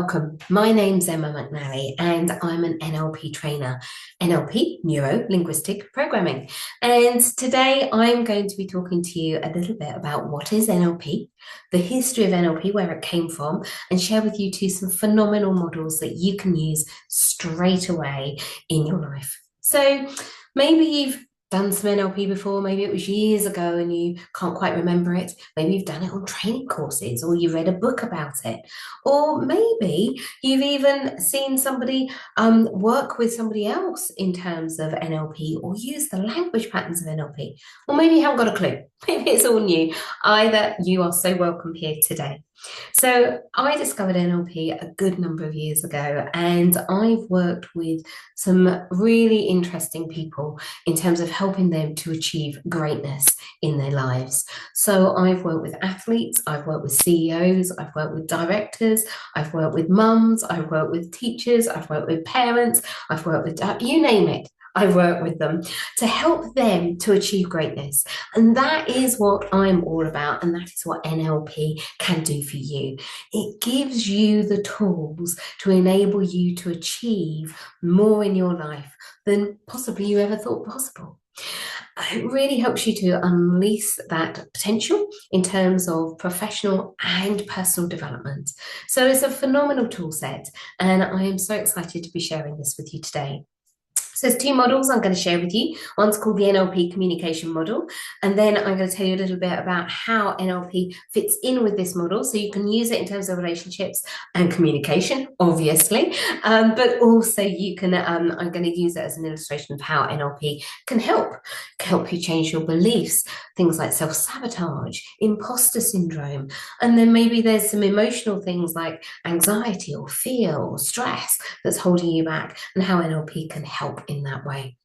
welcome. My name's Emma McNally and I'm an NLP trainer, NLP, Neuro-Linguistic Programming. And today I'm going to be talking to you a little bit about what is NLP, the history of NLP, where it came from, and share with you too some phenomenal models that you can use straight away in your life. So maybe you've done some NLP before, maybe it was years ago and you can't quite remember it. Maybe you've done it on training courses or you read a book about it. Or maybe you've even seen somebody work with somebody else in terms of NLP or use the language patterns of NLP. Or maybe you haven't got a clue. Maybe it's all new. Either you are so welcome here today. So I discovered NLP a good number of years ago, and I've worked with some really interesting people in terms of helping them to achieve greatness in their lives. So I've worked with athletes, I've worked with CEOs, I've worked with directors, I've worked with mums, I've worked with teachers, I've worked with parents, I've worked with, you name it. I work with them to help them to achieve greatness. And that is what I'm all about. And that is what NLP can do for you. It gives you the tools to enable you to achieve more in your life than possibly you ever thought possible. It really helps you to unleash that potential in terms of professional and personal development. So it's a phenomenal tool set, and I am so excited to be sharing this with you today. So there's two models I'm going to share with you. One's called the NLP Communication Model, and then I'm going to tell you a little bit about how NLP fits in with this model, so you can use it in terms of relationships and communication, obviously, but also you can, I'm going to use it as an illustration of how NLP can help you change your beliefs, things like self-sabotage, imposter syndrome, and then maybe there's some emotional things like anxiety or fear or stress that's holding you back, and how NLP can help in that way.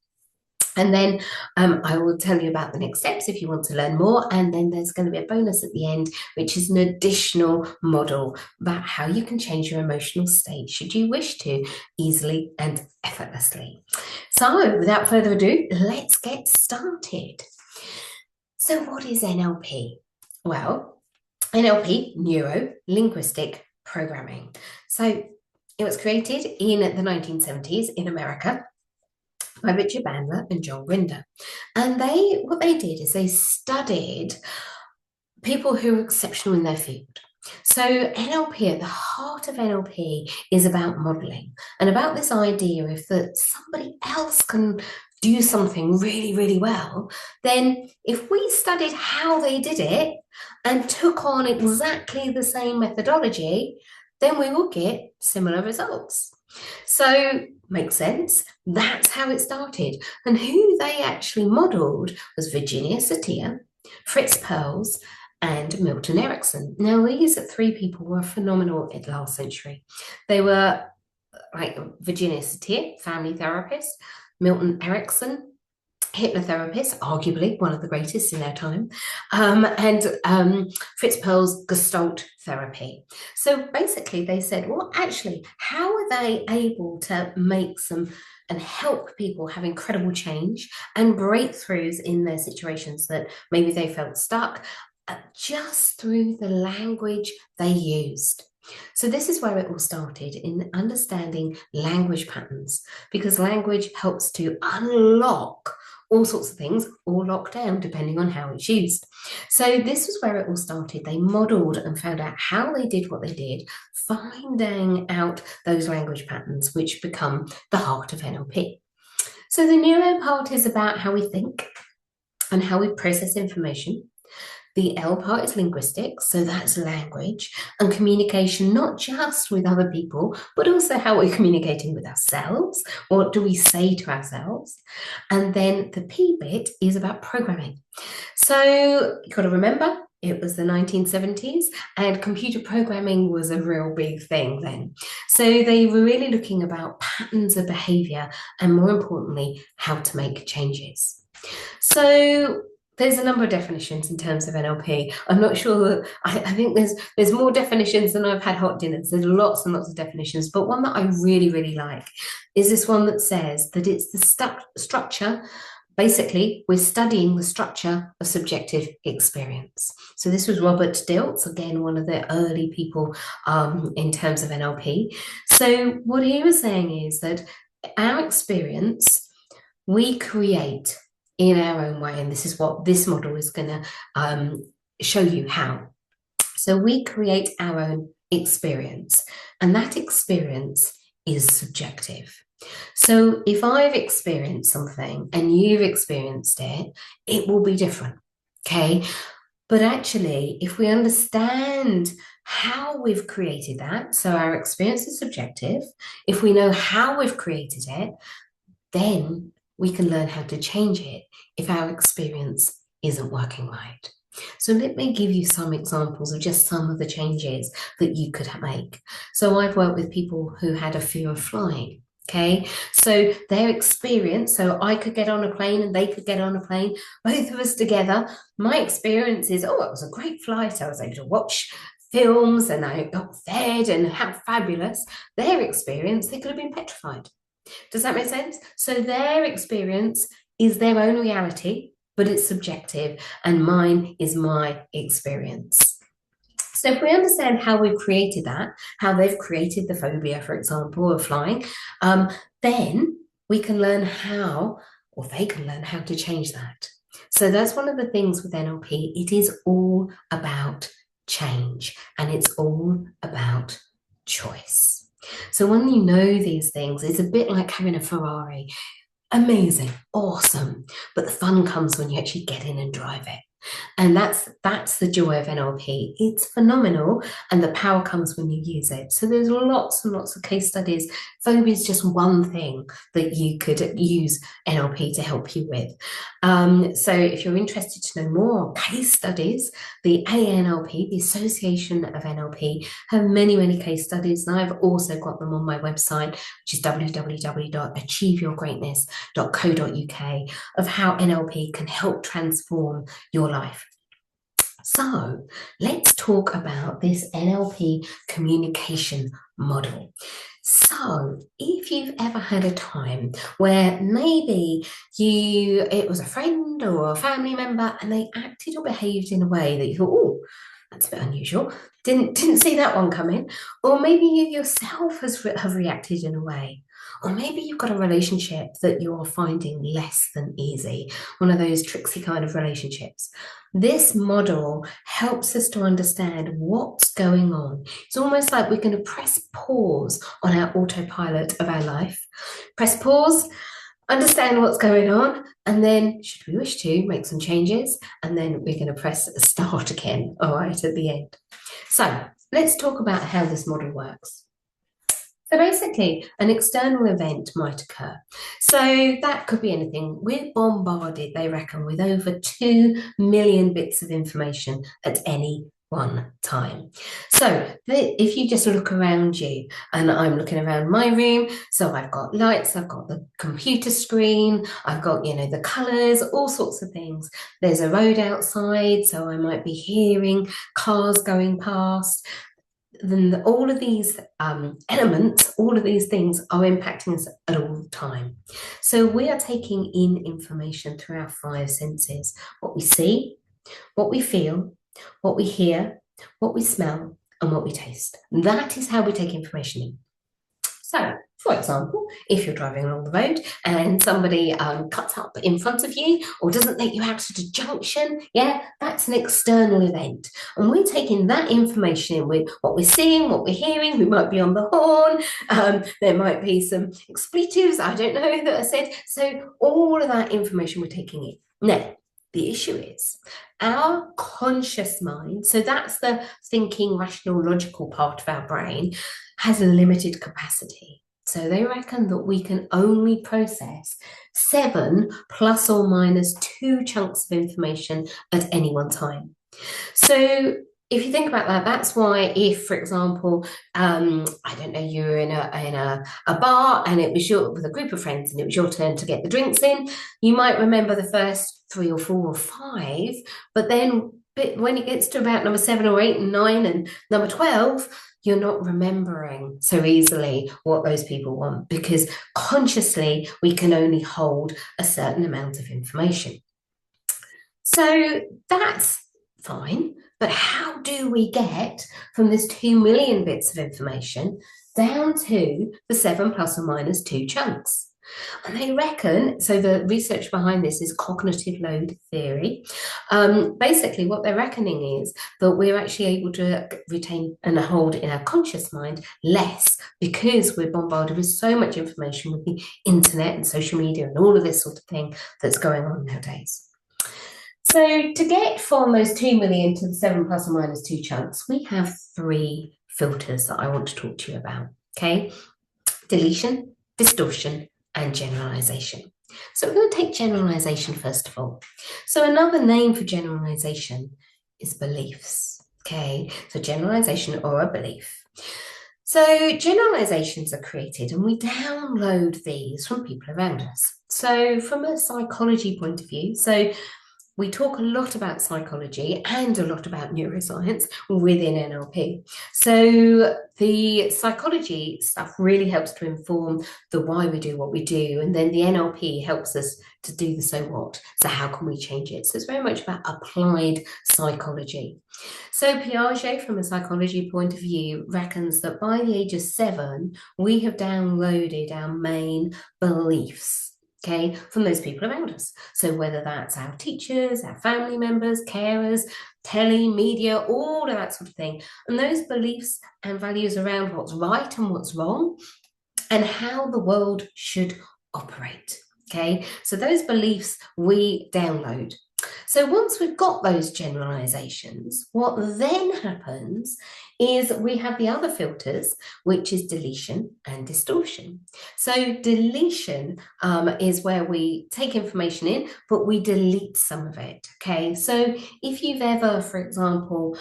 And then I will tell you about the next steps if you want to learn more. And then there's going to be a bonus at the end, which is an additional model about how you can change your emotional state, should you wish to, easily and effortlessly. So without further ado, let's get started. So what is NLP? Well, NLP, Neuro-Linguistic Programming. So it was created in the 1970s in America by Richard Bandler and John Grinder. And what they did is they studied people who were exceptional in their field. So NLP, at the heart of NLP, is about modeling and about this idea if that somebody else can do something really, really well, then if we studied how they did it and took on exactly the same methodology, then we will get similar results. So, makes sense. That's how it started. And who they actually modelled was Virginia Satir, Fritz Perls, and Milton Erickson. Now, these three people were phenomenal in the last century. They were like Virginia Satir, family therapist, Milton Erickson, hypnotherapist, arguably one of the greatest in their time, and Fritz Perls' Gestalt therapy. So basically they said, well, actually, how are they able to make some and help people have incredible change and breakthroughs in their situations that maybe they felt stuck, just through the language they used? So this is where it all started, in understanding language patterns, because language helps to unlock all sorts of things, or lock down depending on how it's used. So this was where it all started. They modelled and found out how they did what they did, finding out those language patterns, which become the heart of NLP. So the neuro part is about how we think and how we process information. The L part is linguistics, so that's language and communication, not just with other people, but also how we're communicating with ourselves. What do we say to ourselves? And then the P bit is about programming. So you've got to remember, it was the 1970s and computer programming was a real big thing then. So they were really looking about patterns of behavior and, more importantly, how to make changes. So there's a number of definitions in terms of NLP. I'm not sure that, I think there's more definitions than I've had hot dinners. There's lots and lots of definitions, but one that I really, really like is this one that says that it's the structure basically, we're studying the structure of subjective experience. So this was Robert Dilts, again, one of the early people in terms of NLP. So what he was saying is that our experience, we create in our own way, and this is what this model is going to show you how. So we create our own experience, and that experience is subjective. So if I've experienced something and you've experienced it, it will be different, okay? But actually, if we understand how we've created that, so our experience is subjective, if we know how we've created it, then we can learn how to change it if our experience isn't working right. So let me give you some examples of just some of the changes that you could make. So I've worked with people who had a fear of flying. Okay, so their experience, so I could get on a plane and they could get on a plane, both of us together. My experience is, oh, it was a great flight. I was able to watch films and I got fed and how fabulous. Their experience, they could have been petrified. Does that make sense? So their experience is their own reality, but it's subjective, and mine is my experience. So if we understand how we've created that, how they've created the phobia, for example, of flying, then we can learn how, or they can learn how to change that. So that's one of the things with NLP. It is all about change, and it's all about choice. So when you know these things, it's a bit like having a Ferrari. Amazing, awesome, but the fun comes when you actually get in and drive it. And that's the joy of NLP. It's phenomenal, and the power comes when you use it. So there's lots and lots of case studies. Phobia is just one thing that you could use NLP to help you with. So if you're interested to know more case studies, the ANLP, the Association of NLP, have many, many case studies, and I've also got them on my website, which is www.achieveyourgreatness.co.uk, of how NLP can help transform your life. So let's talk about this NLP communication model. So if you've ever had a time where maybe it was a friend or a family member and they acted or behaved in a way that you thought, oh, that's a bit unusual, didn't see that one coming, or maybe you yourself have reacted in a way, or maybe you've got a relationship that you're finding less than easy, one of those tricksy kind of relationships. This model helps us to understand what's going on. It's almost like we're going to press pause on our autopilot of our life. Press pause, understand what's going on, and then, should we wish to, make some changes, and then we're going to press start again, all right, at the end. So let's talk about how this model works. So basically, an external event might occur. So that could be anything. We're bombarded, they reckon, with over 2 million bits of information at any one time. So if you just look around you, and I'm looking around my room, so I've got lights, I've got the computer screen, I've got, the colours, all sorts of things. There's a road outside, so I might be hearing cars going past. Then all of these elements, all of these things are impacting us at all time. So we are taking in information through our 5 senses: what we see, what we feel, what we hear, what we smell, and what we taste. That is how we take information in. So, for example, if you're driving along the road and somebody cuts up in front of you or doesn't let you out at a junction, that's an external event. And we're taking that information in with what we're seeing, what we're hearing. We might be on the horn. There might be some expletives, I don't know, that are said. So all of that information we're taking in. Now, the issue is our conscious mind, so that's the thinking, rational, logical part of our brain, has a limited capacity. So they reckon that we can only process 7 plus or minus 2 chunks of information at any one time. So if you think about that, that's why if, for example, I don't know, you were in a bar and it was with a group of friends and it was your turn to get the drinks in, you might remember the first 3 or 4 or 5, but then when it gets to about number 7 or 8 and 9 and number 12, you're not remembering so easily what those people want, because consciously we can only hold a certain amount of information. So that's fine, but how do we get from this 2 million bits of information down to the 7 plus or minus 2 chunks? And they reckon, so the research behind this is cognitive load theory. Basically, what they're reckoning is that we're actually able to retain and hold in our conscious mind less, because we're bombarded with so much information with the internet and social media and all of this sort of thing that's going on nowadays. So to get from those 2 million to the 7 plus or minus 2 chunks, we have 3 filters that I want to talk to you about, okay? Deletion, distortion, and generalization. So we're going to take generalization first of all. So another name for generalization is beliefs, okay? So generalization or a belief. So generalizations are created and we download these from people around us. So from a psychology point of view, so we talk a lot about psychology and a lot about neuroscience within NLP. So the psychology stuff really helps to inform the why we do what we do. And then the NLP helps us to do the so what. So how can we change it? So it's very much about applied psychology. So Piaget, from a psychology point of view, reckons that by the age of 7, we have downloaded our main beliefs, okay, from those people around us. So whether that's our teachers, our family members, carers, telly, media, all of that sort of thing. And those beliefs and values around what's right and what's wrong and how the world should operate, okay? So those beliefs we download. So once we've got those generalizations, what then happens is we have the other filters, which is deletion and distortion. So deletion is where we take information in, but we delete some of it, okay? So if you've ever, for example,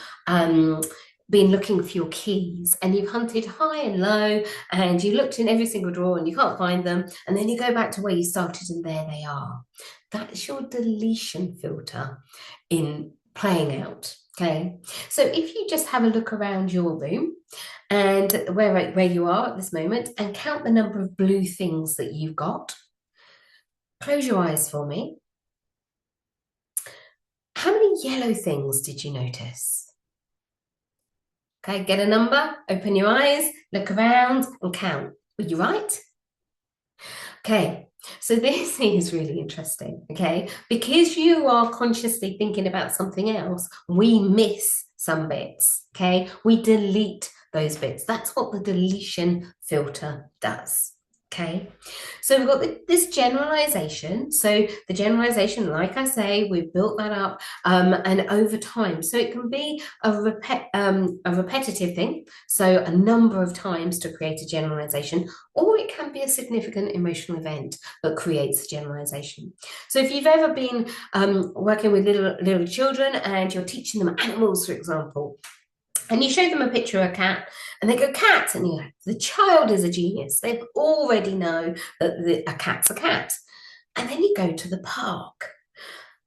been looking for your keys and you've hunted high and low and you looked in every single drawer and you can't find them, and then you go back to where you started and there they are. That's your deletion filter in playing out, okay? So if you just have a look around your room and where you are at this moment and count the number of blue things that you've got, close your eyes for me. How many yellow things did you notice? Okay, get a number, open your eyes, look around and count. Were you right? Okay, so this is really interesting, okay? Because you are consciously thinking about something else, we miss some bits, okay? We delete those bits. That's what the deletion filter does. Okay, so we've got this generalization. So the generalization, like I say, we've built that up and over time. So it can be a repetitive thing, so a number of times to create a generalization, or it can be a significant emotional event that creates a generalization. So if you've ever been working with little children and you're teaching them animals, for example, and you show them a picture of a cat and they go, cat, and you go, the child is a genius. They already know that a cat's a cat. And then you go to the park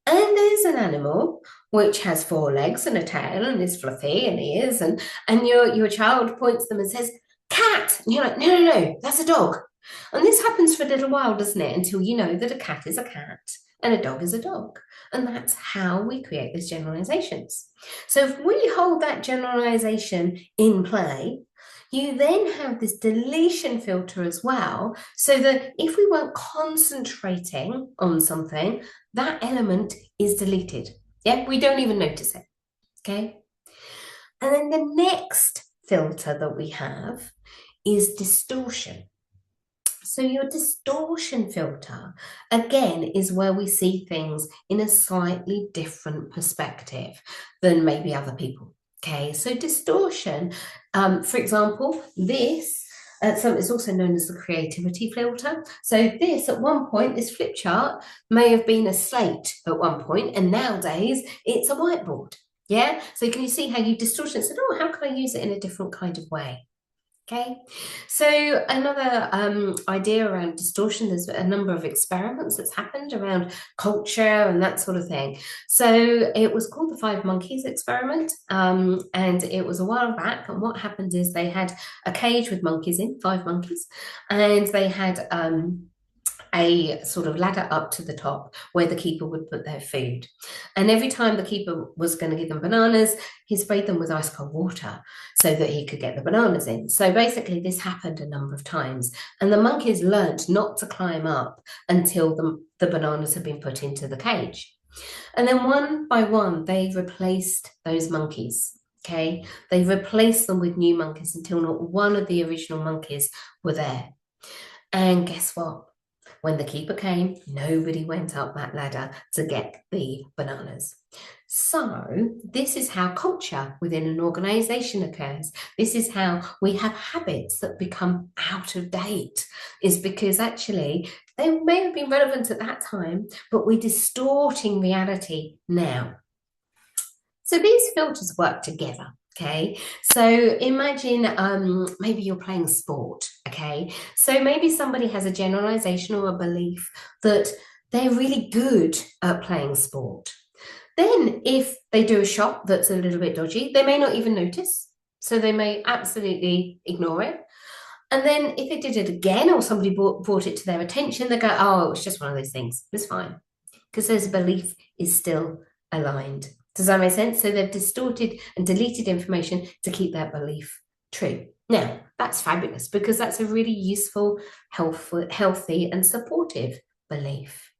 and there's an animal which has 4 legs and a tail and is fluffy and ears, and your child points them and says, cat. And you're like, no, that's a dog. And this happens for a little while, doesn't it? Until you know that a cat is a cat and a dog is a dog. And that's how we create these generalizations. So if we hold that generalization in play, you then have this deletion filter as well, so that if we weren't concentrating on something, that element is deleted. Yeah, we don't even notice it, okay? And then the next filter that we have is distortion. So your distortion filter, again, is where we see things in a slightly different perspective than maybe other people. Okay, so distortion, for example, this, so it's also known as the creativity filter. So this, at one point, this flip chart may have been a slate at one point, and nowadays it's a whiteboard. Yeah, so can you see how you distort it and said, oh, how can I use it in a different kind of way? Okay, so another idea around distortion, there's a number of experiments that's happened around culture and that sort of thing. So it was called the Five Monkeys experiment, and it was a while back. And what happened is they had a cage with monkeys in, five monkeys, and they had a sort of ladder up to the top where the keeper would put their food. And every time the keeper was going to give them bananas, he sprayed them with ice cold water so that he could get the bananas in. So basically, this happened a number of times. And the monkeys learned not to climb up until the bananas had been put into the cage. And then one by one, they replaced those monkeys. Okay, they replaced them with new monkeys until not one of the original monkeys were there. And guess what? When the keeper came, nobody went up that ladder to get the bananas. So, this is how culture within an organization occurs. This is how we have habits that become out of date, is because actually they may have been relevant at that time, but we're distorting reality now. So, these filters work together. Okay, so imagine maybe you're playing sport. Okay, so maybe somebody has a generalization or a belief that they're really good at playing sport. Then, if they do a shot that's a little bit dodgy, they may not even notice. So they may absolutely ignore it. And then, if they did it again or somebody brought it to their attention, they go, oh, it was just one of those things. It's fine. Because their belief is still aligned. Does that make sense? So they've distorted and deleted information to keep that belief true. Now, that's fabulous because that's a really useful, healthy, and supportive belief.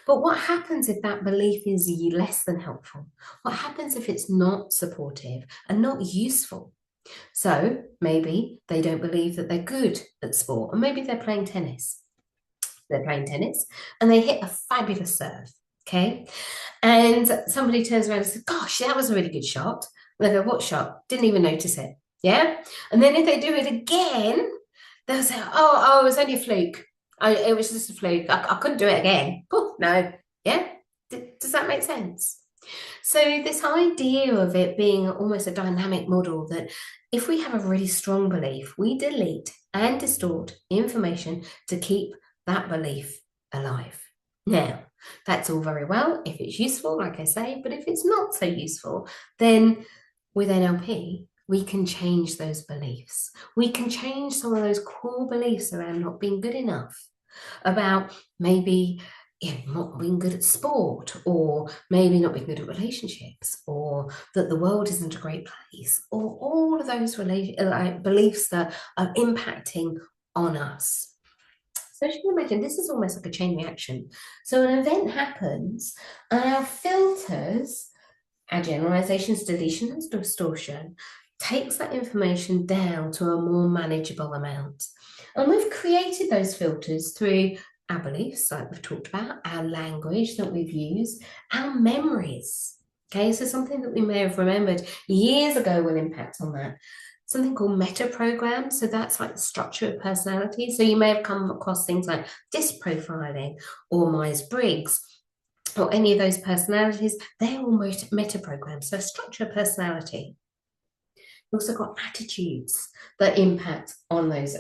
But what happens if that belief is less than helpful? What happens if it's not supportive and not useful? So maybe they don't believe that they're good at sport, or maybe they're playing tennis. They're playing tennis and they hit a fabulous serve. Okay. And somebody turns around and says, gosh, that was a really good shot. And they go, what shot? Didn't even notice it. Yeah. And then if they do it again, they'll say, oh, it was only a fluke. It was just a fluke. I couldn't do it again. Oh, no. Yeah. Does that make sense? So, this idea of it being almost a dynamic model that if we have a really strong belief, we delete and distort information to keep that belief alive. Now, that's all very well if it's useful, like I say, but if it's not so useful, then with NLP, we can change those beliefs. We can change some of those core beliefs around not being good enough, about maybe not being good at sport, or maybe not being good at relationships, or that the world isn't a great place, or all of those beliefs that are impacting on us. So as you can imagine, this is almost like a chain reaction. So an event happens, and our filters, our generalizations, deletion, and distortion, takes that information down to a more manageable amount. And we've created those filters through our beliefs, like we've talked about, our language that we've used, our memories. Okay, so something that we may have remembered years ago will impact on that. Something called meta programs. So that's like the structure of personality. So you may have come across things like disc profiling or Myers-Briggs or any of those personalities. They're all meta programs. So structure of personality. We've also got attitudes that impact on those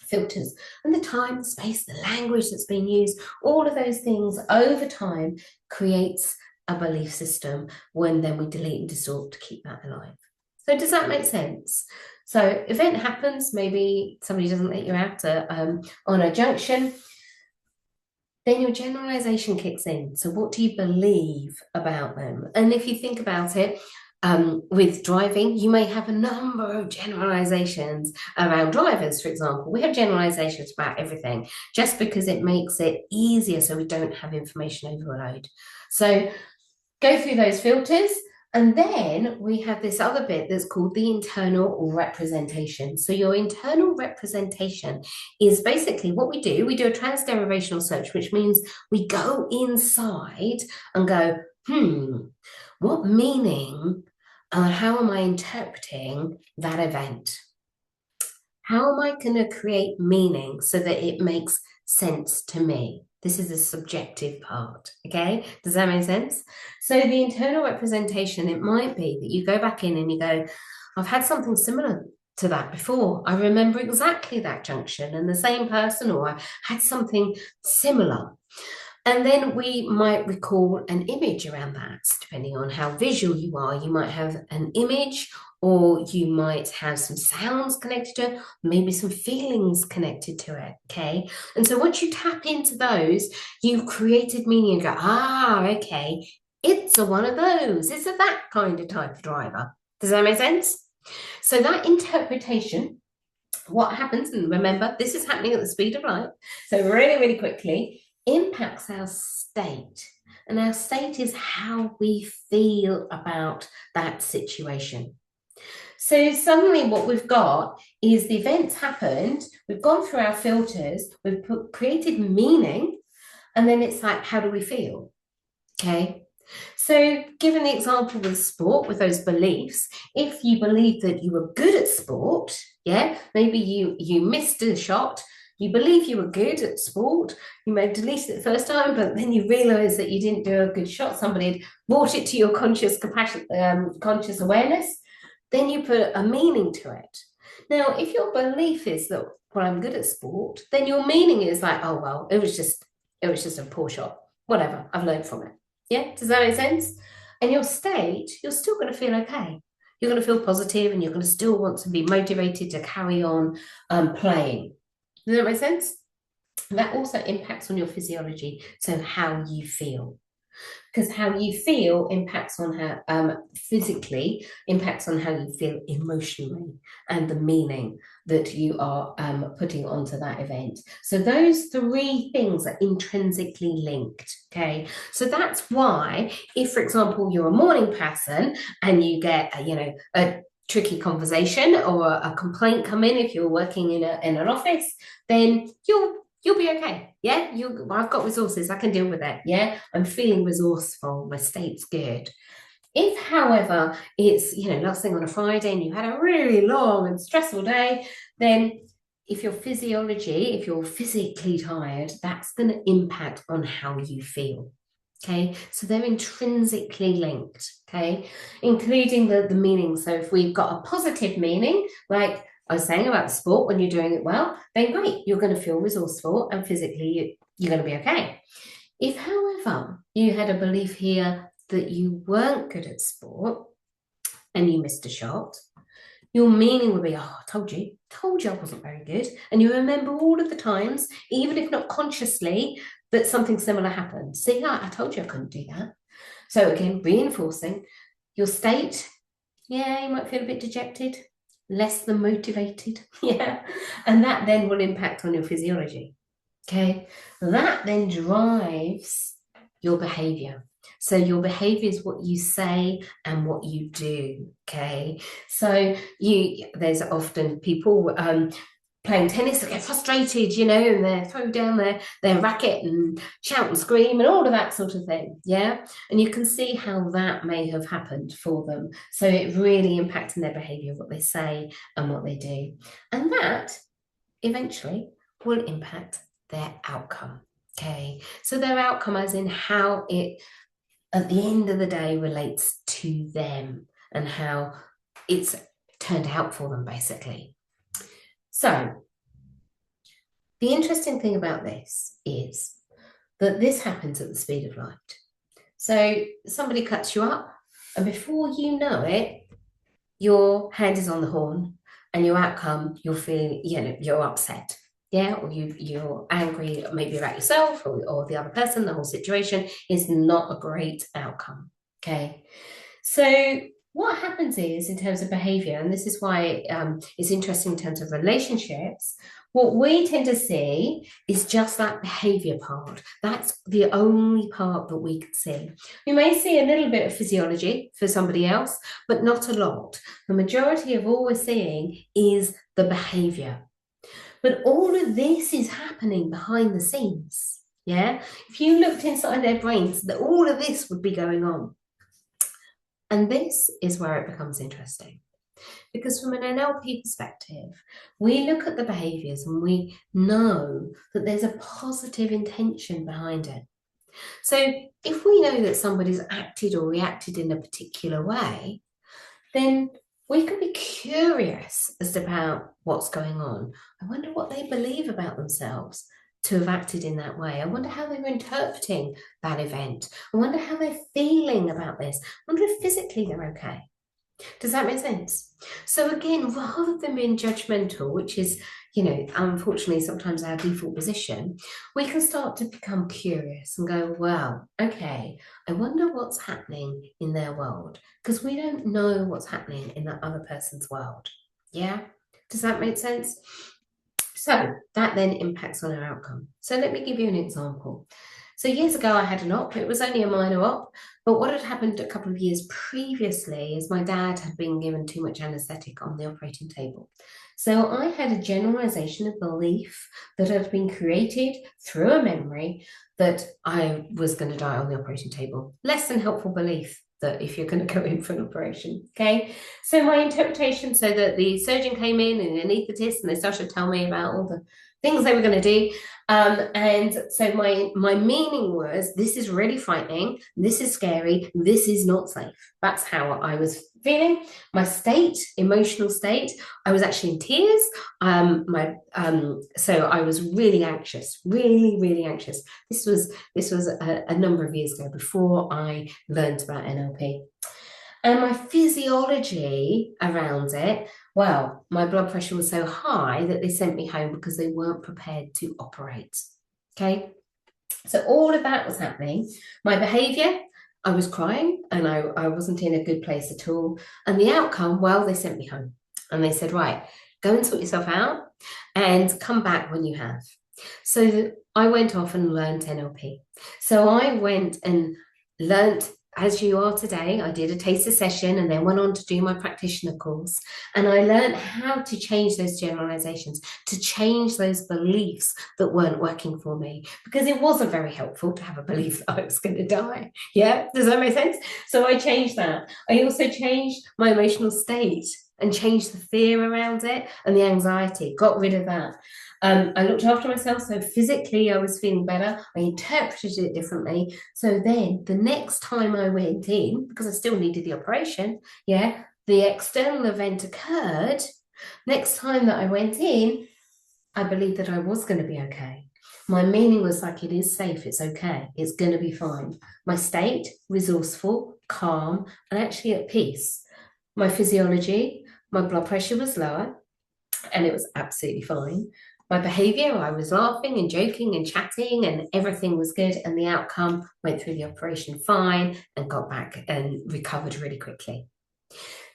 filters, and the time, the space, the language that's being used, all of those things over time creates a belief system when then we delete and distort to keep that alive. So does that make sense? So event happens, maybe somebody doesn't let you out on a junction, then your generalization kicks in. So what do you believe about them? And if you think about it, with driving, you may have a number of generalizations around drivers, for example. We have generalizations about everything just because it makes it easier so we don't have information overload. So go through those filters. And then we have this other bit that's called the internal representation. So your internal representation is basically what we do. We do a transderivational search, which means we go inside and go, what meaning, how am I interpreting that event? How am I going to create meaning so that it makes sense to me? This is the subjective part, okay? Does that make sense? So the internal representation, it might be that you go back in and you go, I've had something similar to that before. I remember exactly that junction and the same person, or I had something similar. And then we might recall an image around that, depending on how visual you are. You might have an image, or you might have some sounds connected to it, maybe some feelings connected to it, okay? And so once you tap into those, you've created meaning and go, okay, it's a one of those. It's a that kind of type of driver. Does that make sense? So that interpretation, what happens, and remember, this is happening at the speed of light, so really, really quickly, impacts our state. And our state is how we feel about that situation. So suddenly what we've got is the events happened, we've gone through our filters, we've created meaning, and then it's like, how do we feel? Okay. So given the example with sport, with those beliefs, if you believe that you were good at sport, yeah, maybe you missed a shot, you believe you were good at sport, you may have deleted it the first time, but then you realize that you didn't do a good shot, somebody had brought it to your conscious awareness, then you put a meaning to it. Now, if your belief is that, well, I'm good at sport, then your meaning is like, oh, well, it was just a poor shot. Whatever, I've learned from it. Yeah, does that make sense? And your state, you're still going to feel okay. You're going to feel positive, and you're going to still want to be motivated to carry on playing. Does that make sense? That also impacts on your physiology, so how you feel. Because how you feel impacts on how physically impacts on how you feel emotionally, and the meaning that you are putting onto that event. So those three things are intrinsically linked. Okay, so that's why if, for example, you're a morning person and you get a tricky conversation or a complaint come in, if you're working in an office, then you'll be okay. Yeah, I've got resources, I can deal with it. Yeah, I'm feeling resourceful, my state's good. If, however, it's last thing on a Friday and you had a really long and stressful day, then if you're physically tired, that's going to impact on how you feel. Okay, so they're intrinsically linked, okay, including the meaning. So if we've got a positive meaning, like I was saying about sport, when you're doing it well, then great, you're going to feel resourceful and physically you're going to be okay. If, however, you had a belief here that you weren't good at sport and you missed a shot, your meaning would be, oh, I told you I wasn't very good. And you remember all of the times, even if not consciously, that something similar happened. See, I told you I couldn't do that. So again, reinforcing your state. Yeah, you might feel a bit dejected, less than motivated. Yeah. And that then will impact on your physiology. Okay. That then drives your behavior. So your behavior is what you say and what you do. Okay. So there's often people playing tennis that get frustrated, and they throw down their racket and shout and scream and all of that sort of thing. Yeah. And you can see how that may have happened for them. So it really impacts on their behavior, what they say and what they do. And that eventually will impact their outcome. Okay. So their outcome as in how it, at the end of the day, relates to them and how it's turned out for them, basically. So the interesting thing about this is that this happens at the speed of light. So somebody cuts you up, and before you know it, your hand is on the horn, and your outcome, you're feeling, you're upset. Yeah, or you're angry, maybe about yourself or the other person. The whole situation is not a great outcome. Okay, so what happens is, in terms of behavior, and this is why it's interesting in terms of relationships, what we tend to see is just that behavior part. That's the only part that we can see. We may see a little bit of physiology for somebody else, but not a lot. The majority of all we're seeing is the behavior. But all of this is happening behind the scenes. Yeah, if you looked inside their brains, that all of this would be going on. And this is where it becomes interesting. Because from an NLP perspective, we look at the behaviors and we know that there's a positive intention behind it. So if we know that somebody's acted or reacted in a particular way, then We can be curious as to about what's going on. I wonder what they believe about themselves to have acted in that way. I wonder how they were interpreting that event. I wonder how they're feeling about this. I wonder if physically they're okay. Does that make sense? So again, rather than being judgmental, which is, unfortunately sometimes our default position, we can start to become curious and go, well, okay, I wonder what's happening in their world, because we don't know what's happening in that other person's world. Yeah? Does that make sense? So that then impacts on our outcome. So let me give you an example. So years ago, I had an op. It was only a minor op, but what had happened a couple of years previously is my dad had been given too much anesthetic on the operating table. So I had a generalization of belief that had been created through a memory that I was going to die on the operating table. Less than helpful belief that if you're going to go in for an operation, okay? So my interpretation, so that the surgeon came in and an anaesthetist and they started to tell me about all the things they were going to do. And so my meaning was, this is really frightening, this is scary, this is not safe. That's how I was feeling. My state, emotional state, I was actually in tears. So I was really anxious, really anxious. This was a number of years ago, before I learned about NLP. And my physiology around it, well, my blood pressure was so high that they sent me home because they weren't prepared to operate. Okay. So all of that was happening. My behavior, I was crying and I wasn't in a good place at all. And the outcome, well, they sent me home and they said, right, go and sort yourself out and come back when you have. So I went off and learned NLP. So I went and learned, as you are today. I did a taster session and then went on to do my practitioner course. And I learned how to change those generalizations, to change those beliefs that weren't working for me, because it wasn't very helpful to have a belief that I was going to die. Yeah, does that make sense? So I changed that. I also changed my emotional state and changed the fear around it and the anxiety, got rid of that. I looked after myself, so physically I was feeling better. I interpreted it differently. So then the next time I went in, because I still needed the operation, yeah, the external event occurred. Next time that I went in, I believed that I was going to be okay. My meaning was like, it is safe, it's okay, it's going to be fine. My state, resourceful, calm, and actually at peace. My physiology, my blood pressure was lower, and it was absolutely fine. My behavior, I was laughing and joking and chatting and everything was good, and the outcome, went through the operation fine and got back and recovered really quickly.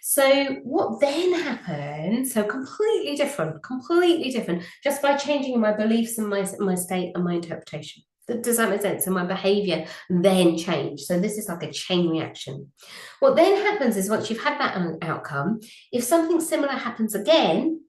So what then happened, so completely different, just by changing my beliefs and my state and my interpretation. Does that make sense? So my behavior then changed. So this is like a chain reaction. What then happens is, once you've had that outcome, if something similar happens again,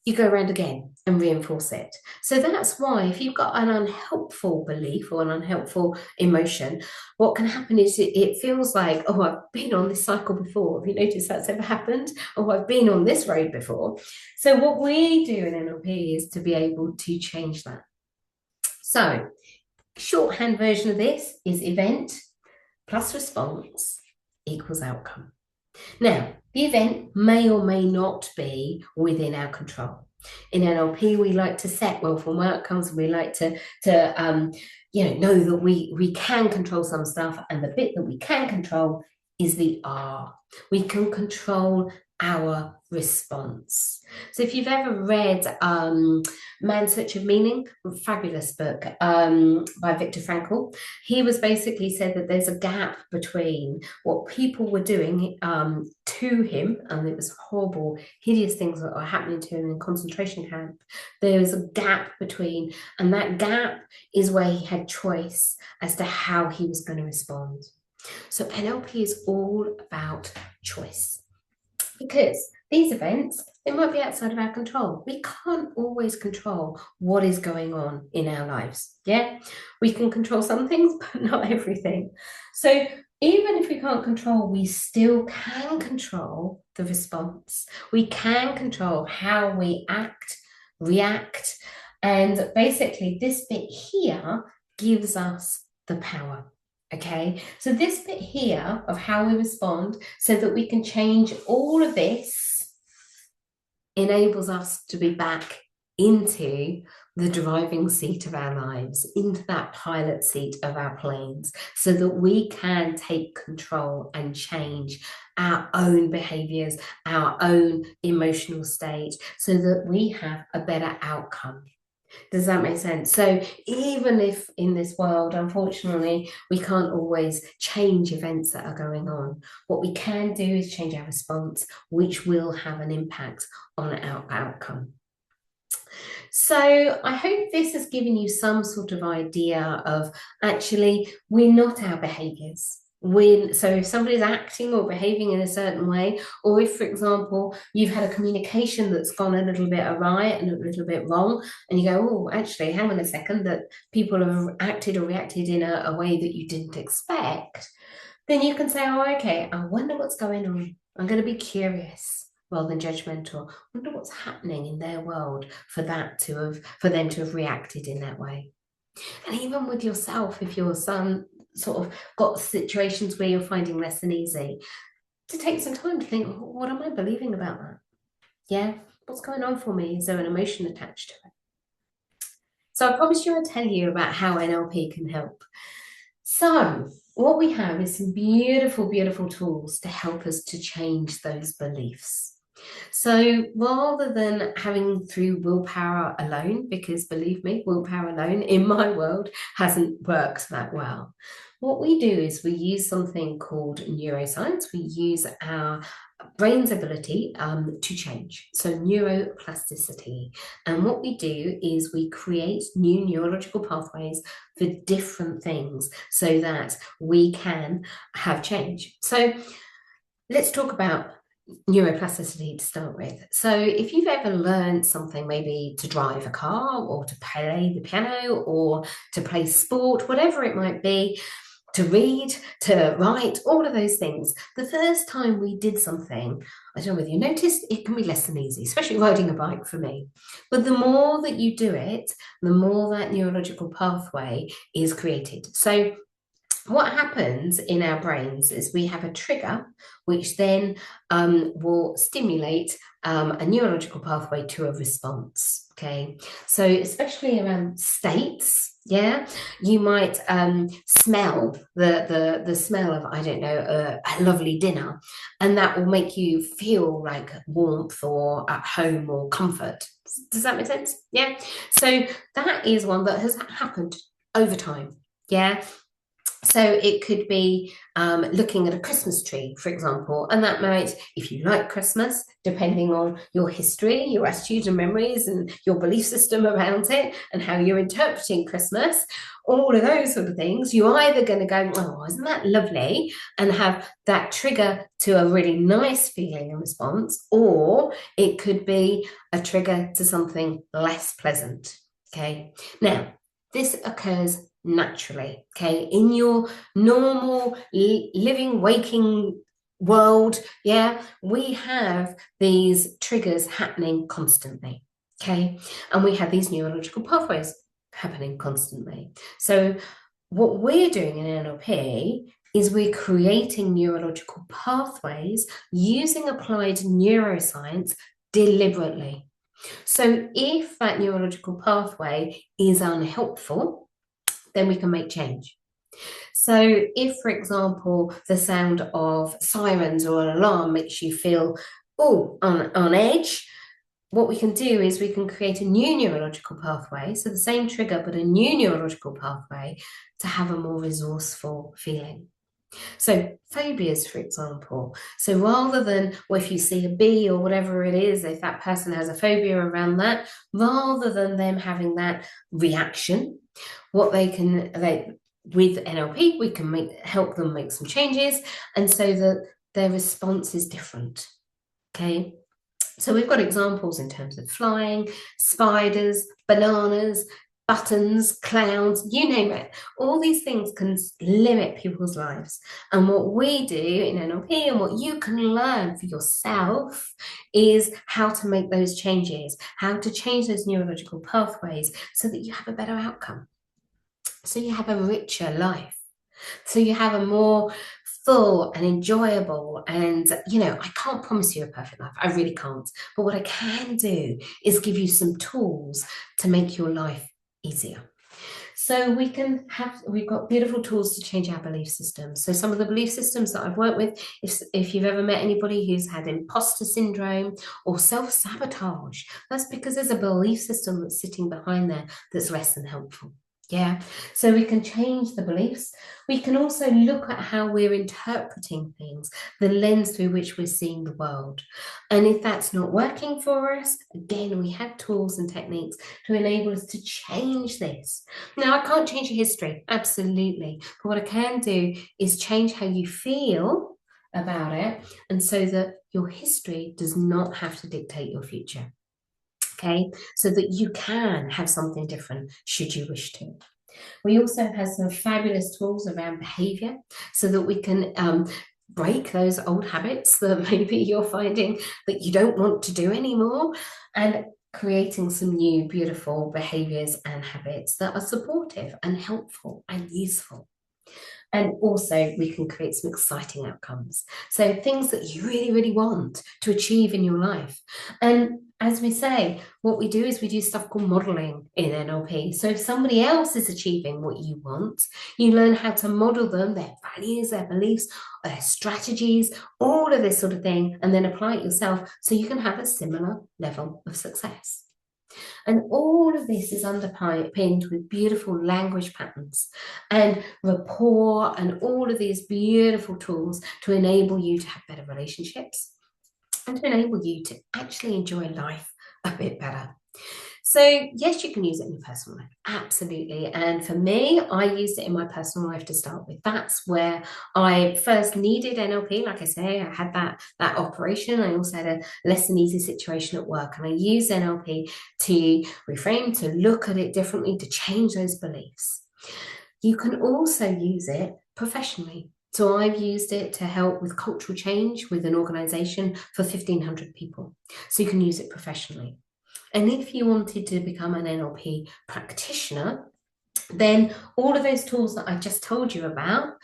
you go around again and reinforce it. So that's why, if you've got an unhelpful belief or an unhelpful emotion, what can happen is it feels like, oh, I've been on this cycle before. Have you noticed that's ever happened? Oh, I've been on this road before. So what we do in NLP is to be able to change that. So shorthand version of this is event plus response equals outcome. Now, the event may or may not be within our control. In NLP, we like to set well-formed outcomes. We like to know that we can control some stuff, and the bit that we can control is the R. We can control our response. So if you've ever read Man's Search of Meaning, fabulous book by Viktor Frankl, he was basically said that there's a gap between what people were doing to him, and it was horrible, hideous things that were happening to him in concentration camp. There was a gap between, and that gap is where he had choice as to how he was going to respond. So NLP is all about choice. Because these events, they might be outside of our control. We can't always control what is going on in our lives. Yeah, we can control some things, but not everything. So even if we can't control, we still can control the response. We can control how we act, react, and basically this bit here gives us the power. Okay, so this bit here of how we respond so that we can change all of this enables us to be back into the driving seat of our lives, into that pilot seat of our planes, so that we can take control and change our own behaviors, our own emotional state, so that we have a better outcome. Does that make sense? So even if in this world, unfortunately, we can't always change events that are going on, what we can do is change our response, which will have an impact on our outcome. So I hope this has given you some sort of idea of actually, we're not our behaviors. So if somebody's acting or behaving in a certain way, or if, for example, you've had a communication that's gone a little bit awry and a little bit wrong, and you go, oh, actually, hang on a second, that people have acted or reacted in a way that you didn't expect, then you can say, oh, okay, I wonder what's going on. I'm going to be curious rather than judgmental. I wonder what's happening in their world for them to have reacted in that way. And even with yourself, if your son sort of got situations where you're finding less than easy, to take some time to think, what am I believing about that? Yeah, what's going on for me? Is there an emotion attached to it? So I promised you I'd tell you about how NLP can help. So what we have is some beautiful, beautiful tools to help us to change those beliefs. So rather than having through willpower alone, because believe me, willpower alone in my world hasn't worked that well. What we do is we use something called neuroscience. We use our brain's ability to change, so neuroplasticity. And what we do is we create new neurological pathways for different things so that we can have change. So let's talk about neuroplasticity to start with. So if you've ever learned something, maybe to drive a car or to play the piano or to play sport, whatever it might be, to read, to write, all of those things, the first time we did something, I don't know whether you noticed, it can be less than easy, especially riding a bike for me. But the more that you do it, the more that neurological pathway is created. So what happens in our brains is we have a trigger which then will stimulate a neurological pathway to a response. Okay, so especially around states, yeah, you might smell the smell of, I don't know, a lovely dinner, and that will make you feel like warmth or at home or comfort. Does that make sense? Yeah. So that is one that has happened over time. Yeah. So it could be looking at a Christmas tree, for example, and that might, if you like Christmas, depending on your history, your attitudes and memories and your belief system around it and how you're interpreting Christmas, all of those sort of things, you're either going to go, oh, isn't that lovely, and have that trigger to a really nice feeling and response, or it could be a trigger to something less pleasant. Okay, now this occurs naturally, okay, in your normal living, waking world. Yeah, we have these triggers happening constantly, okay, and we have these neurological pathways happening constantly. So what we're doing in NLP is we're creating neurological pathways using applied neuroscience deliberately. So if that neurological pathway is unhelpful, then we can make change. So if, for example, the sound of sirens or an alarm makes you feel, on edge, what we can do is we can create a new neurological pathway, so the same trigger, but a new neurological pathway to have a more resourceful feeling. So phobias, for example. So rather than, well, if you see a bee or whatever it is, if that person has a phobia around that, rather than them having that reaction, what with NLP, we can help them make some changes, and so that their response is different. Okay. So we've got examples in terms of flying, spiders, bananas, buttons, clowns, you name it. All these things can limit people's lives. And what we do in NLP and what you can learn for yourself is how to make those changes, how to change those neurological pathways so that you have a better outcome, so you have a richer life. So you have a more full and enjoyable, and I can't promise you a perfect life. I really can't. But what I can do is give you some tools to make your life easier. So we've got beautiful tools to change our belief systems. So some of the belief systems that I've worked with, if you've ever met anybody who's had imposter syndrome or self-sabotage, that's because there's a belief system that's sitting behind there that's less than helpful. Yeah, so we can change the beliefs. We can also look at how we're interpreting things, the lens through which we're seeing the world. And if that's not working for us, again, we have tools and techniques to enable us to change this. Now, I can't change your history, absolutely. But what I can do is change how you feel about it, and so that your history does not have to dictate your future. Okay, so that you can have something different should you wish to. We also have some fabulous tools around behavior so that we can break those old habits that maybe you're finding that you don't want to do anymore, and creating some new beautiful behaviors and habits that are supportive and helpful and useful. And also, we can create some exciting outcomes. So, things that you really, really want to achieve in your life. And as we say, what we do is we do stuff called modeling in NLP. So, if somebody else is achieving what you want, you learn how to model them, their values, their beliefs, their strategies, all of this sort of thing, and then apply it yourself so you can have a similar level of success. And all of this is underpinned with beautiful language patterns and rapport and all of these beautiful tools to enable you to have better relationships and to enable you to actually enjoy life a bit better. So yes, you can use it in your personal life, absolutely. And for me, I used it in my personal life to start with. That's where I first needed NLP. Like I say, I had that operation. I also had a less than easy situation at work, and I used NLP to reframe, to look at it differently, to change those beliefs. You can also use it professionally. So I've used it to help with cultural change with an organization for 1,500 people. So you can use it professionally. And if you wanted to become an NLP practitioner, then all of those tools that I just told you about,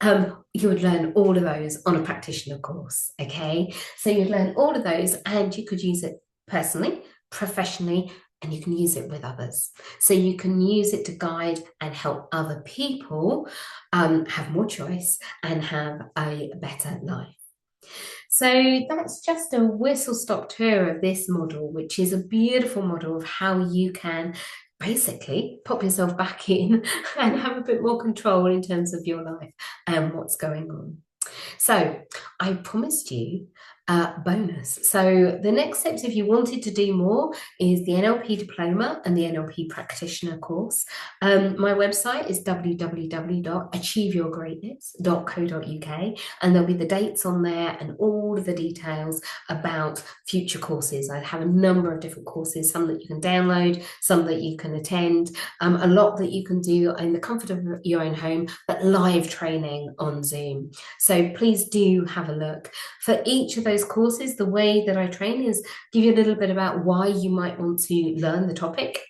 you would learn all of those on a practitioner course, okay? So you'd learn all of those, and you could use it personally, professionally, and you can use it with others. So you can use it to guide and help other people have more choice and have a better life. So that's just a whistle-stop tour of this model, which is a beautiful model of how you can basically pop yourself back in and have a bit more control in terms of your life and what's going on. So I promised you a bonus. So the next steps, if you wanted to do more, is the NLP Diploma and the NLP Practitioner course. My website is www.achieveyourgreatness.co.uk, and there'll be the dates on there and all of the details about future courses. I have a number of different courses, some that you can download, some that you can attend, a lot that you can do in the comfort of your own home, but live training on Zoom. So please do have a look. For each of those courses, the way that I train is give you a little bit about why you might want to learn the topic,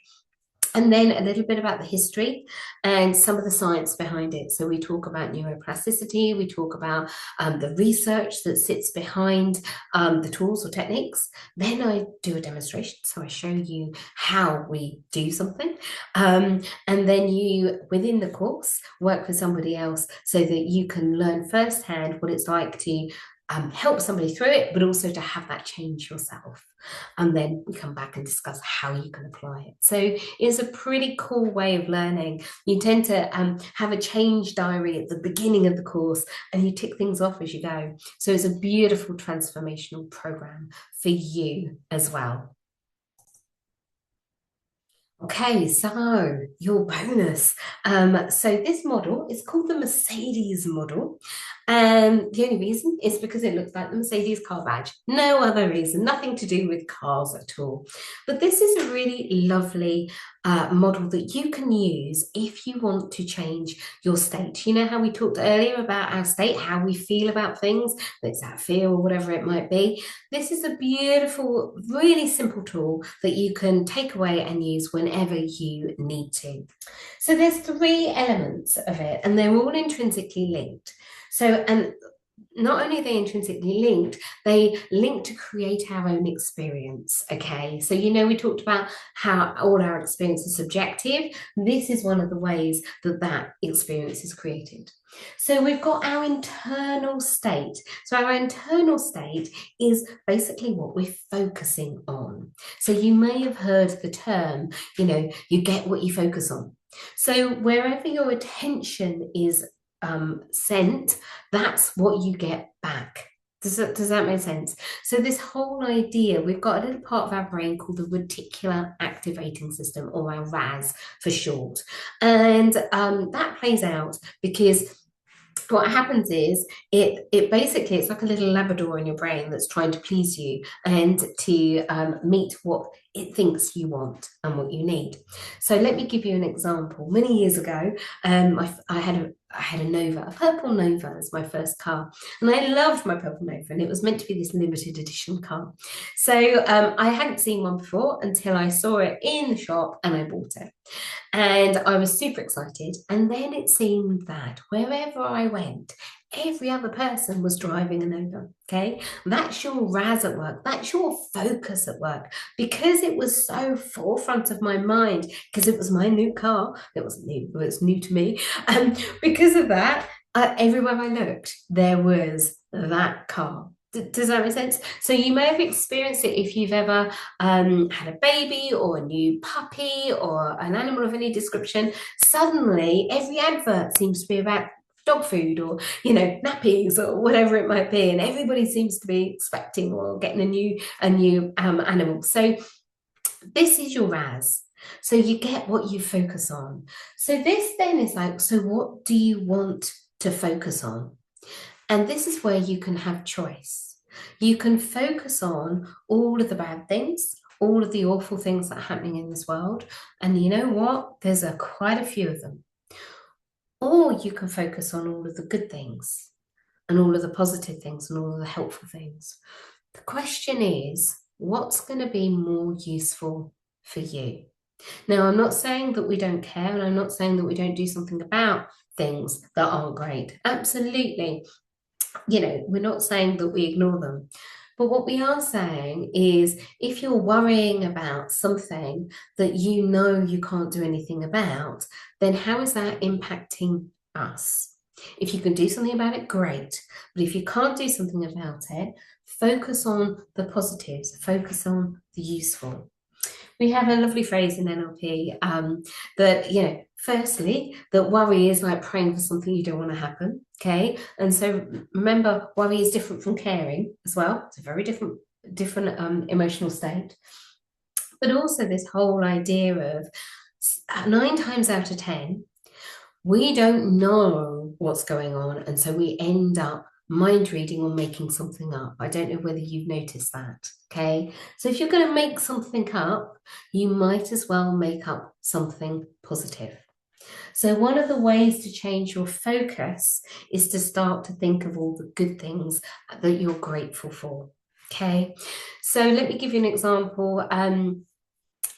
and then a little bit about the history and some of the science behind it. So we talk about neuroplasticity, we talk about the research that sits behind the tools or techniques. Then I do a demonstration. So I show you how we do something. And then you, within the course, work with somebody else so that you can learn firsthand what it's like to help somebody through it, but also to have that change yourself. And then we come back and discuss how you can apply it. So it's a pretty cool way of learning. You tend to have a change diary at the beginning of the course, and you tick things off as you go. So it's a beautiful transformational program for you as well. Okay, so your bonus. So this model is called the Mercedes model. And the only reason is because it looks like the Mercedes car badge. No other reason, nothing to do with cars at all. But this is a really lovely model that you can use if you want to change your state. You know how we talked earlier about our state, how we feel about things, whether it's that fear or whatever it might be. This is a beautiful, really simple tool that you can take away and use whenever you need to. So there's 3 elements of it, and they're all intrinsically linked. So, and not only are they intrinsically linked, they link to create our own experience. Okay, so you know we talked about how all our experience is subjective. This is one of the ways that that experience is created. So we've got our internal state. So our internal state is basically what we're focusing on. So you may have heard the term, you know, you get what you focus on. So wherever your attention is sent, that's what you get back. Does that make sense? So this whole idea, we've got a little part of our brain called the reticular activating system, or our RAS for short. And that plays out because what happens is it basically, it's like a little Labrador in your brain that's trying to please you and to meet what it thinks you want and what you need. So let me give you an example. Many years ago, I had a Nova, a purple Nova as my first car, and I loved my purple Nova, and it was meant to be this limited edition car. So I hadn't seen one before until I saw it in the shop and I bought it. And I was super excited. And then it seemed that wherever I went, every other person was driving a Nova. Okay, that's your RAS at work. That's your focus at work, because it was so forefront of my mind, because it was my new car. It wasn't new, it was new to me. Because of that, everywhere I looked, there was that car. Does that make sense? So you may have experienced it if you've ever had a baby or a new puppy or an animal of any description. Suddenly, every advert seems to be about dog food or, you know, nappies or whatever it might be, and everybody seems to be expecting or getting a new animal. So this is your RAS. So you get what you focus on. So this then is like, so what do you want to focus on? And this is where you can have choice. You can focus on all of the bad things, all of the awful things that are happening in this world. And you know what? There's quite a few of them. Or you can focus on all of the good things and all of the positive things and all of the helpful things. The question is, what's going to be more useful for you? Now, I'm not saying that we don't care, and I'm not saying that we don't do something about things that aren't great. Absolutely. You know, we're not saying that we ignore them. But what we are saying is, if you're worrying about something that you know you can't do anything about, then how is that impacting us? If you can do something about it, great. But if you can't do something about it, focus on the positives, focus on the useful. We have a lovely phrase in NLP that, you know, firstly, that worry is like praying for something you don't want to happen. Okay. And so remember, worry is different from caring as well. It's a very different emotional state. But also this whole idea of 9 times out of 10, we don't know what's going on. And so we end up mind reading or making something up. I don't know whether you've noticed that. Okay. So if you're going to make something up, you might as well make up something positive. So one of the ways to change your focus is to start to think of all the good things that you're grateful for. Okay. So let me give you an example.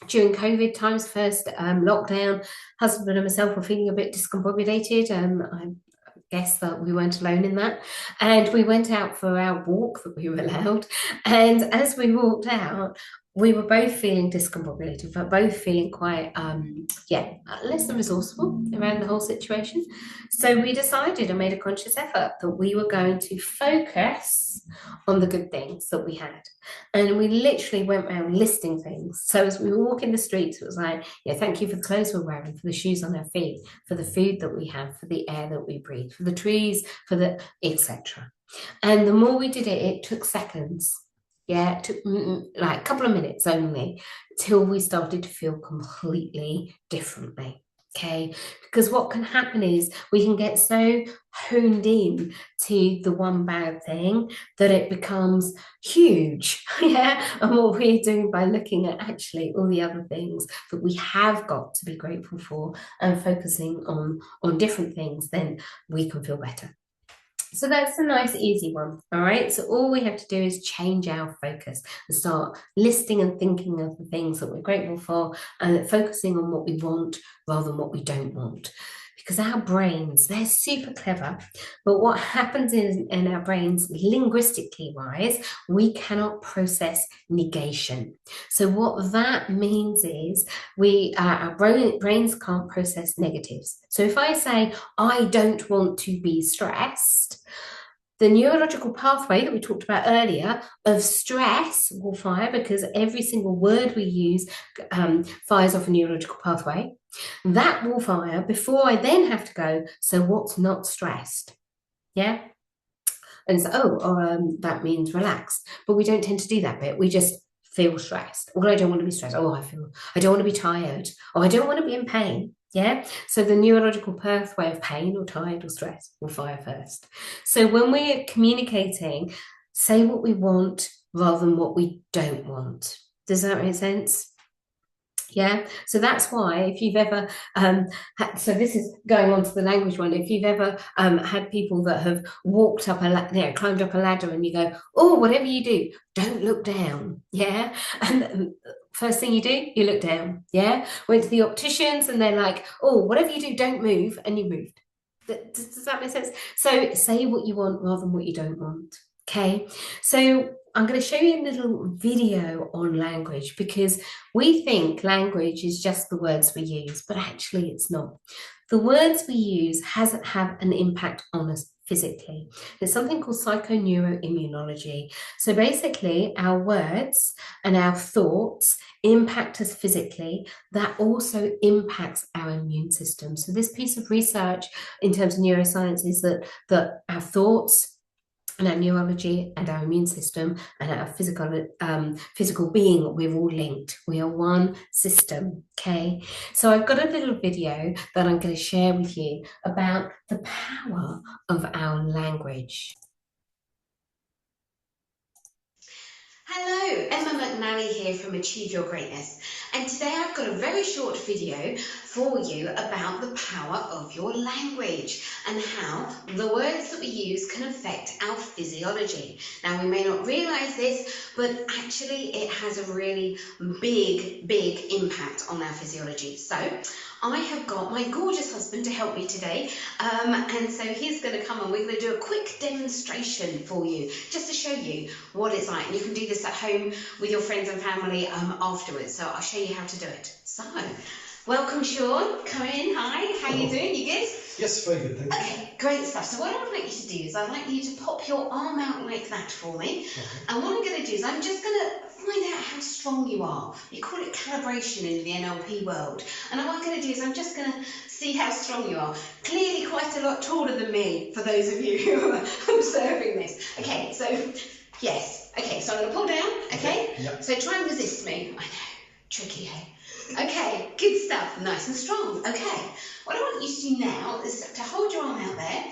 During COVID times, first lockdown, husband and myself were feeling a bit discombobulated. I guess that we weren't alone in that. And we went out for our walk that we were allowed. And as we walked out, we were both feeling discombobulated, but both feeling quite, less than resourceful around the whole situation. So we decided and made a conscious effort that we were going to focus on the good things that we had. And we literally went around listing things. So as we were walking the streets, it was like, yeah, thank you for the clothes we're wearing, for the shoes on our feet, for the food that we have, for the air that we breathe, for the trees, for the etc. And the more we did it, it took seconds. Yeah, it took like a couple of minutes only till we started to feel completely differently. Okay, because what can happen is we can get so honed in to the one bad thing that it becomes huge. Yeah, and what we're doing by looking at actually all the other things that we have got to be grateful for and focusing on different things, then we can feel better. So that's a nice, easy one. All right. So all we have to do is change our focus and start listing and thinking of the things that we're grateful for and focusing on what we want rather than what we don't want. Because our brains, they're super clever, but what happens in our brains, linguistically wise, we cannot process negation. So what that means is our brains can't process negatives. So if I say, I don't want to be stressed, the neurological pathway that we talked about earlier of stress will fire because every single word we use fires off a neurological pathway. That will fire before I then have to go, so what's not stressed? Yeah. And so, that means relax. But we don't tend to do that bit. We just feel stressed. Well, I don't want to be stressed. I don't want to be tired. Oh, I don't want to be in pain. Yeah. So the neurological pathway of pain or tired or stress will fire first. So when we're communicating, say what we want rather than what we don't want. Does that make sense? Yeah, so that's why if you've ever so this is going on to the language one, if you've ever had people that have walked up climbed up a ladder and you go, oh, whatever you do, don't look down. Yeah, and first thing you do, you look down. Yeah, went to the opticians and they're like, oh, whatever you do, don't move, and you moved. Does that make sense? So say what you want rather than what you don't want. Okay, so I'm going to show you a little video on language because we think language is just the words we use, but actually it's not. The words we use have an impact on us physically. There's something called psychoneuroimmunology. So basically, our words and our thoughts impact us physically. That also impacts our immune system. So this piece of research in terms of neuroscience is that our thoughts and our neurology and our immune system and our physical being, we're all linked. We are one system, okay? So I've got a little video that I'm going to share with you about the power of our language. Hello, Emma McNally here from Achieve Your Greatness, and today I've got a very short video for you about the power of your language and how the words that we use can affect our physiology. Now, we may not realise this, but actually it has a really big impact on our physiology. So I have got my gorgeous husband to help me today, and so he's going to come and we're going to do a quick demonstration for you just to show you what it's like. And you can do this at home with your friends and family afterwards, so I'll show you how to do it. So welcome, Sean. Come in. Hi, how you doing? You good? Yes, very good, thank you. Okay, great stuff. So what I would like you to do is I'd like you to pop your arm out like that for me. Okay. And what I'm going to do is I'm just going to find out how strong you are. We call it calibration in the NLP world. And what I'm going to do is I'm just going to see how strong you are. Clearly quite a lot taller than me, for those of you who are observing this. Okay, so yes. Okay, so I'm going to pull down, okay? Yep. So try and resist me. I know, tricky, hey? Okay, good stuff, nice and strong. Okay, what I want you to do now is to hold your arm out there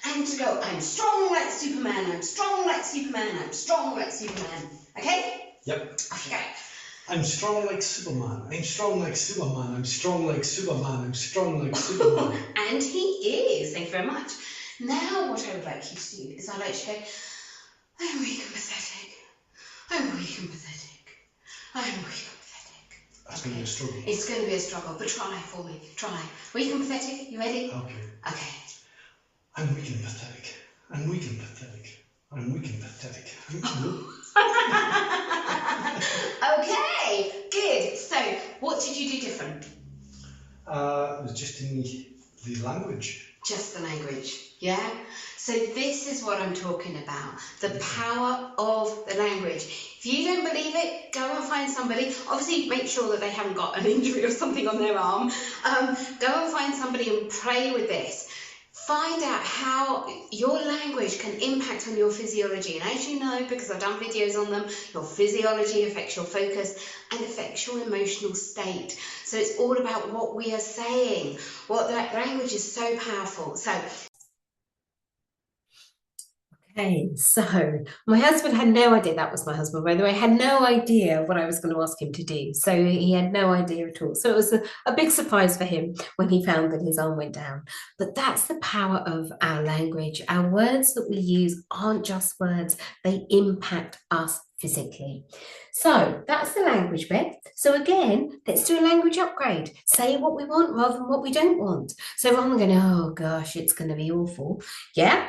and to go, I'm strong like Superman, I'm strong like Superman, I'm strong like Superman. Okay? Yep. Off you go. I'm strong like Superman, I'm strong like Superman, I'm strong like Superman, I'm strong like Superman. And he is, thank you very much. Now what I would like you to do is I'd like you to go, I'm weak and pathetic, I'm weak and pathetic, I'm weak and pathetic. That's going to be a struggle. It's going to be a struggle, but try for me. Try. Weak and pathetic. You ready? Okay. Okay. I'm weak and pathetic. I'm weak and pathetic. I'm weak and pathetic. Okay. Good. So, what did you do different? It was just in the language. Just the language. Yeah. So this is what I'm talking about. The power of the language. If you don't believe it, go and find somebody. Obviously, make sure that they haven't got an injury or something on their arm. Go and find somebody and play with this. Find out how your language can impact on your physiology. And as you know, because I've done videos on them, your physiology affects your focus and affects your emotional state. So it's all about what we are saying. What that language is so powerful. Okay, so my husband had no idea, that was my husband, by the way, had no idea what I was going to ask him to do. So he had no idea at all. So it was a big surprise for him when he found that his arm went down. But that's the power of our language. Our words that we use aren't just words, they impact us physically. So that's the language bit. So again, let's do a language upgrade. Say what we want rather than what we don't want. So rather than going, oh gosh, it's going to be awful. Yeah,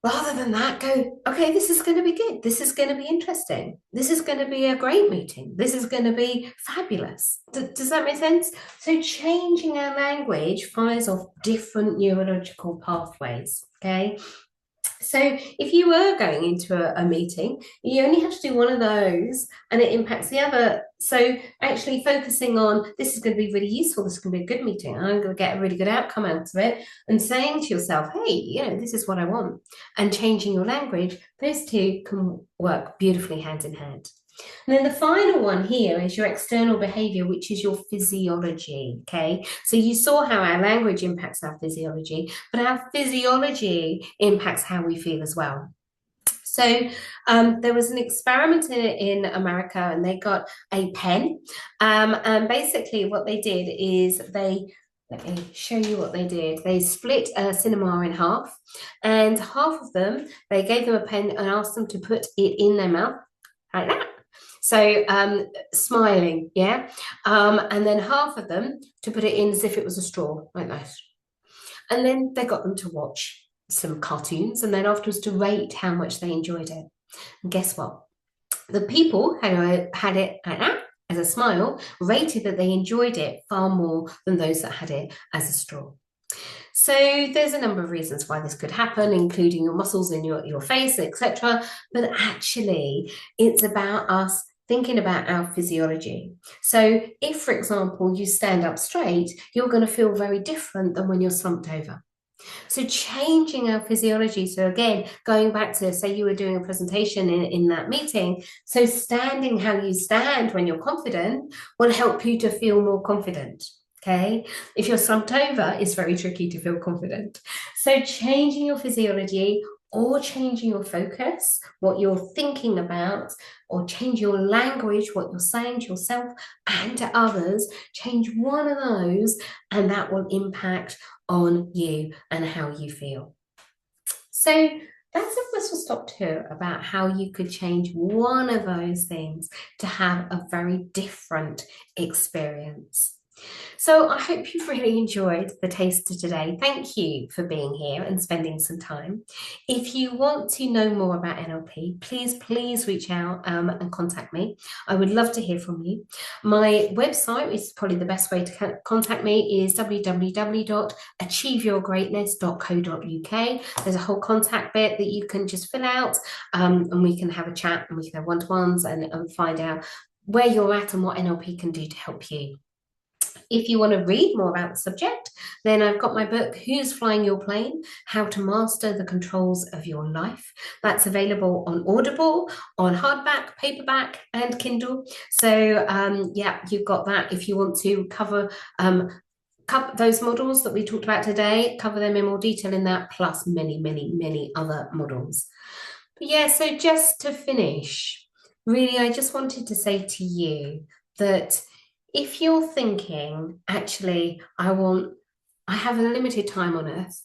rather than that, go, okay, this is going to be good. This is going to be interesting. This is going to be a great meeting. This is going to be fabulous. Does that make sense? So changing our language fires off different neurological pathways, okay? So if you were going into a meeting, you only have to do one of those and it impacts the other. So actually focusing on this is going to be really useful, this is going to be a good meeting, I'm going to get a really good outcome out of it, and saying to yourself, hey, this is what I want, and changing your language, those two can work beautifully hand in hand. And then the final one here is your external behavior, which is your physiology. Okay. So you saw how our language impacts our physiology, but our physiology impacts how we feel as well. So there was an experiment in America, and they got a pen. And basically, what they did is let me show you what they did. They split a cinema in half, and half of them, they gave them a pen and asked them to put it in their mouth like that. So smiling, yeah. And then half of them to put it in as if it was a straw, like that. And then they got them to watch some cartoons and then afterwards to rate how much they enjoyed it. And guess what? The people had it like that as a smile, rated that they enjoyed it far more than those that had it as a straw. So there's a number of reasons why this could happen, including your muscles in your face, etc. But actually, it's about us thinking about our physiology. So if, for example, you stand up straight, you're going to feel very different than when you're slumped over. So changing our physiology. So again, going back to, say you were doing a presentation in that meeting, so standing how you stand when you're confident will help you to feel more confident. Okay, if you're slumped over, it's very tricky to feel confident. So changing your physiology or changing your focus, what you're thinking about, or change your language, what you're saying to yourself and to others, change one of those, and that will impact on you and how you feel. So that's a whistle stop tour about how you could change one of those things to have a very different experience. So I hope you've really enjoyed the taster today. Thank you for being here and spending some time. If you want to know more about NLP, please reach out and contact me. I would love to hear from you. My website is probably the best way to contact me is www.achieveyourgreatness.co.uk. There's a whole contact bit that you can just fill out and we can have a chat and we can have one-to-ones and find out where you're at and what NLP can do to help you. If you want to read more about the subject, then I've got my book, Who's Flying Your Plane? How to Master the Controls of Your Life. That's available on Audible, on hardback, paperback, and Kindle. So yeah, you've got that if you want to cover those models that we talked about today, cover them in more detail in that, plus many other models. But yeah, so just to finish, really, I just wanted to say to you that if you're thinking, actually, I have a limited time on earth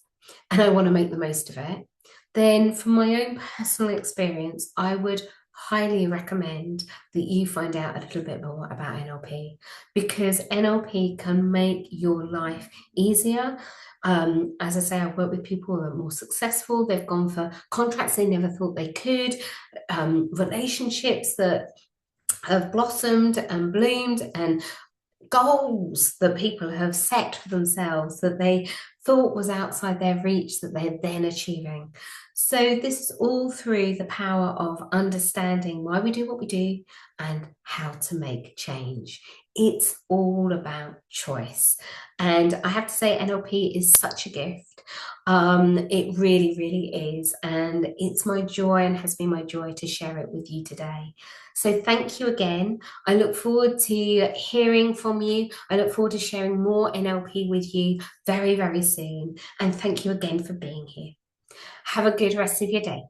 and I want to make the most of it, then from my own personal experience, I would highly recommend that you find out a little bit more about NLP, because NLP can make your life easier. As I say, I've worked with people that are more successful. They've gone for contracts they never thought they could, relationships that have blossomed and bloomed, and goals that people have set for themselves that they thought was outside their reach that they're then achieving. So this is all through the power of understanding why we do what we do and how to make change. It's all about choice. And I have to say, NLP is such a gift. It really, really is. And it's my joy and has been my joy to share it with you today. So thank you again. I look forward to hearing from you. I look forward to sharing more NLP with you very, very soon. And thank you again for being here. Have a good rest of your day.